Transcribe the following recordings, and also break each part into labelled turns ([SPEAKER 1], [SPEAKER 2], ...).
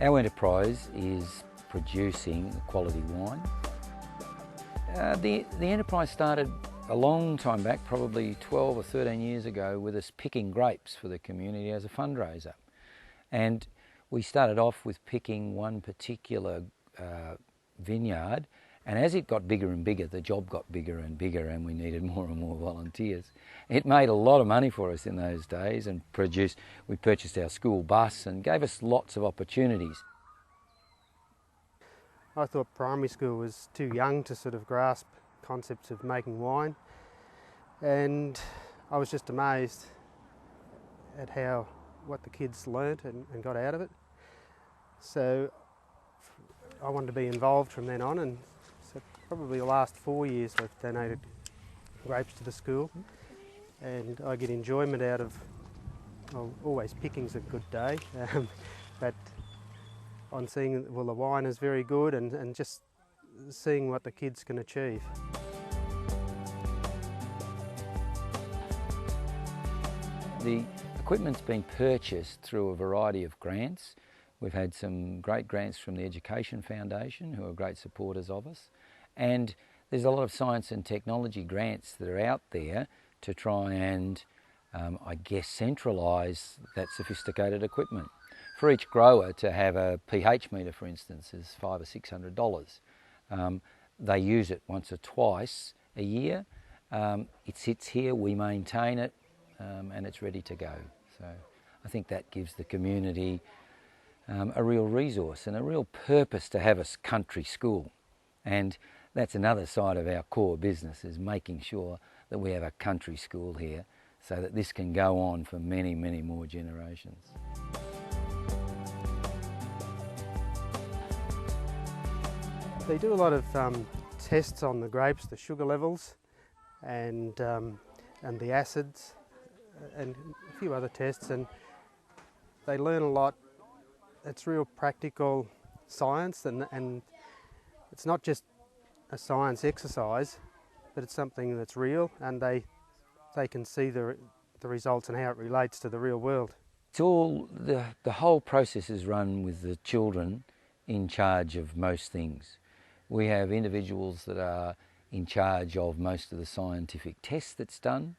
[SPEAKER 1] Our enterprise is producing quality wine. The enterprise started a long time back, probably 12 or 13 years ago, with us picking grapes for the community as a fundraiser. And we started off with picking one particular vineyard, and as it got bigger and bigger, the job got bigger and bigger, and we needed more and more volunteers. It made a lot of money for us in those days, and we purchased our school bus and gave us lots of opportunities.
[SPEAKER 2] I thought primary school was too young to sort of grasp concepts of making wine, and I was just amazed at what the kids learnt and got out of it. So I wanted to be involved from then on, and so probably the last 4 years I've donated grapes to the school, and I get enjoyment out of, well, always picking's a good day, but on seeing, well, the wine is very good, and just seeing what the kids can achieve.
[SPEAKER 1] The equipment's been purchased through a variety of grants. We've had some great grants from the Education Foundation, who are great supporters of us, and there's a lot of science and technology grants that are out there to try and, I guess, centralise that sophisticated equipment. For each grower to have a pH meter, for instance, is $500 or $600. They use it once or twice a year. It sits here, we maintain it, and it's ready to go. So I think that gives the community a real resource and a real purpose to have a country school. And that's another side of our core business, is making sure that we have a country school here so that this can go on for many, many more generations.
[SPEAKER 2] They do a lot of tests on the grapes, the sugar levels and the acids, and a few other tests, and they learn a lot. It's real practical science, and it's not just a science exercise, but it's something that's real, and they can see the results and how it relates to the real world.
[SPEAKER 1] It's all, the whole process is run with the children in charge of most things. We have individuals that are in charge of most of the scientific tests that's done.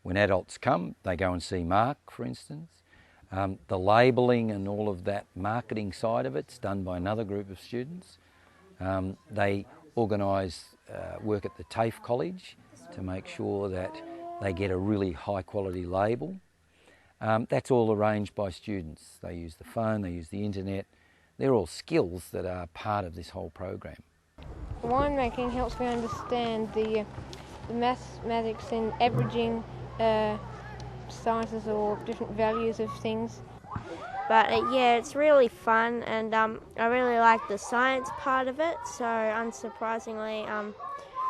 [SPEAKER 1] When adults come, they go and see Mark, for instance. The labelling and all of that marketing side of it's done by another group of students. They organise work at the TAFE College to make sure that they get a really high quality label. That's all arranged by students. They use the phone, they use the internet. They're all skills that are part of this whole program.
[SPEAKER 3] Winemaking helps me understand the mathematics and averaging sizes or different values of things.
[SPEAKER 4] But yeah, it's really fun, and I really like the science part of it. So unsurprisingly,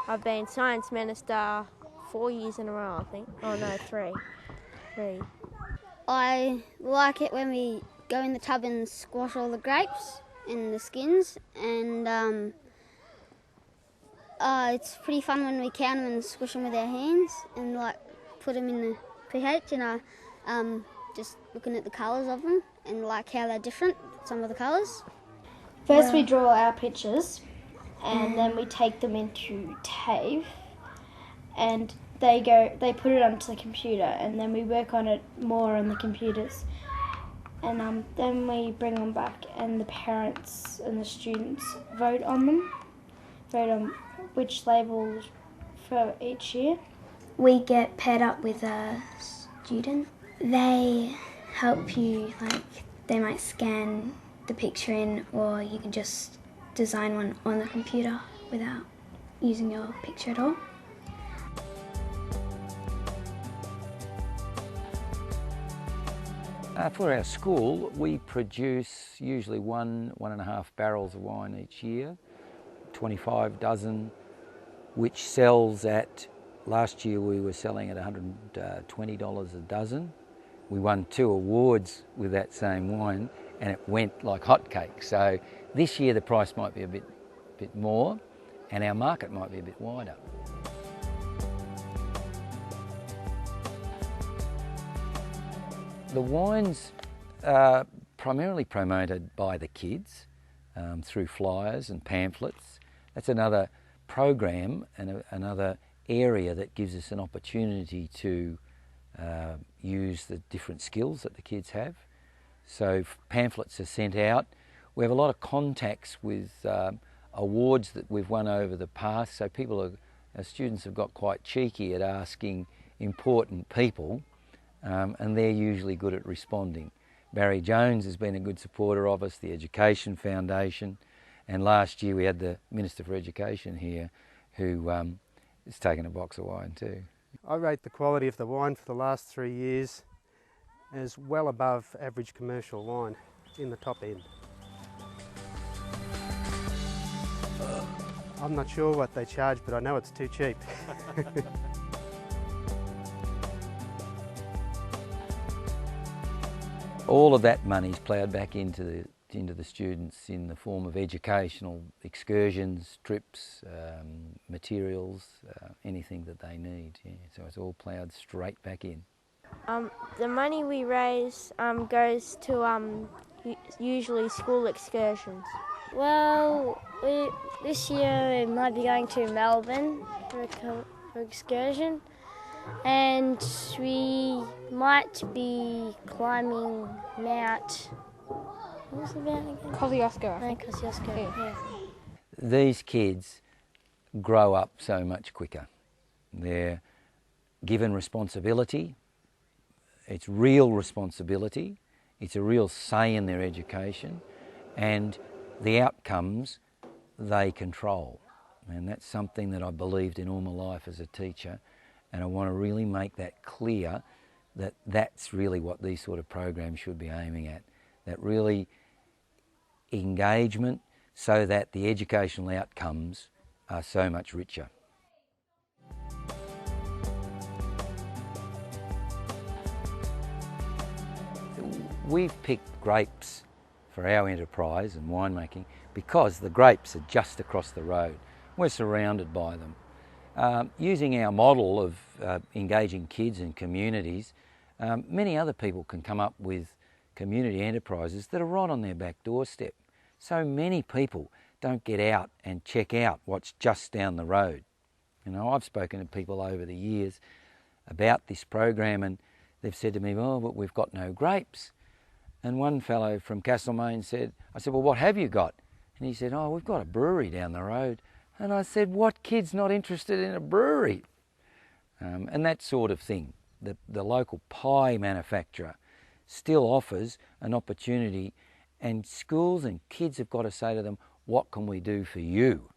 [SPEAKER 4] I've been Science Minister 4 years in a row, I think. Oh no, three.
[SPEAKER 5] I like it when we go in the tub and squash all the grapes and the skins, and it's pretty fun when we count them and squish them with our hands and like put them in the pH, and just looking at the colours of them and like how they're different, some of the colours.
[SPEAKER 6] First we draw our pictures, and then we take them into TAFE, and they put it onto the computer, and then we work on it more on the computers, and then we bring them back, and the parents and the students vote on which labels for each year.
[SPEAKER 7] We get paired up with a student. They help you, like they might scan the picture in, or you can just design one on the computer without using your picture at all.
[SPEAKER 1] For our school, we produce usually 1.5 barrels of wine each year, 25 dozen, which sells at, last year we were selling at $120 a dozen. We won 2 awards with that same wine, and it went like hotcakes. So this year the price might be a bit more, and our market might be a bit wider. The wines primarily promoted by the kids through flyers and pamphlets. That's another program and another area that gives us an opportunity to use the different skills that the kids have. So pamphlets are sent out. We have a lot of contacts with awards that we've won over the past, so our students have got quite cheeky at asking important people, and they're usually good at responding. Barry Jones has been a good supporter of us, the Education Foundation, and last year we had the Minister for Education here who has taken a box of wine too.
[SPEAKER 2] I rate the quality of the wine for the last 3 years as well above average commercial wine, in the top end. I'm not sure what they charge, but I know it's too cheap.
[SPEAKER 1] All of that money's ploughed back into the students in the form of educational excursions, trips, materials, anything that they need. Yeah. So it's all ploughed straight back in.
[SPEAKER 4] The money we raise goes to usually school excursions.
[SPEAKER 8] Well, this year we might be going to Melbourne for excursion, and we might be climbing Mount. What was the mount again?
[SPEAKER 3] Kosciuszko.
[SPEAKER 8] No, Kosciuszko. Yeah.
[SPEAKER 1] These kids grow up so much quicker. They're given responsibility. It's real responsibility. It's a real say in their education, and the outcomes they control. And that's something that I believed in all my life as a teacher, and I want to really make that clear that that's really what these sort of programs should be aiming at. That really engagement so that the educational outcomes are so much richer. We've picked grapes for our enterprise and winemaking because the grapes are just across the road. We're surrounded by them. Using our model of engaging kids and communities, many other people can come up with community enterprises that are right on their back doorstep. So many people don't get out and check out what's just down the road. You know, I've spoken to people over the years about this program, and they've said to me, "Oh, but we've got no grapes." And one fellow from Castlemaine said, I said, "Well, what have you got?" And he said, "Oh, we've got a brewery down the road." And I said, "What kid's not interested in a brewery?" And that sort of thing. The local pie manufacturer still offers an opportunity, and schools and kids have got to say to them, "What can we do for you?"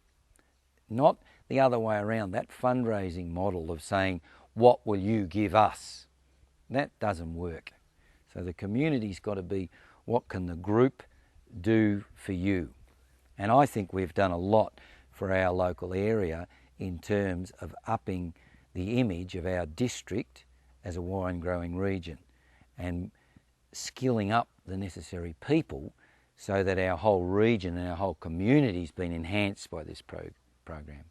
[SPEAKER 1] Not the other way around, that fundraising model of saying, "What will you give us?" That doesn't work. So the community's got to be, what can the group do for you? And I think we've done a lot for our local area in terms of upping the image of our district as a wine growing region and skilling up the necessary people so that our whole region and our whole community's been enhanced by this program.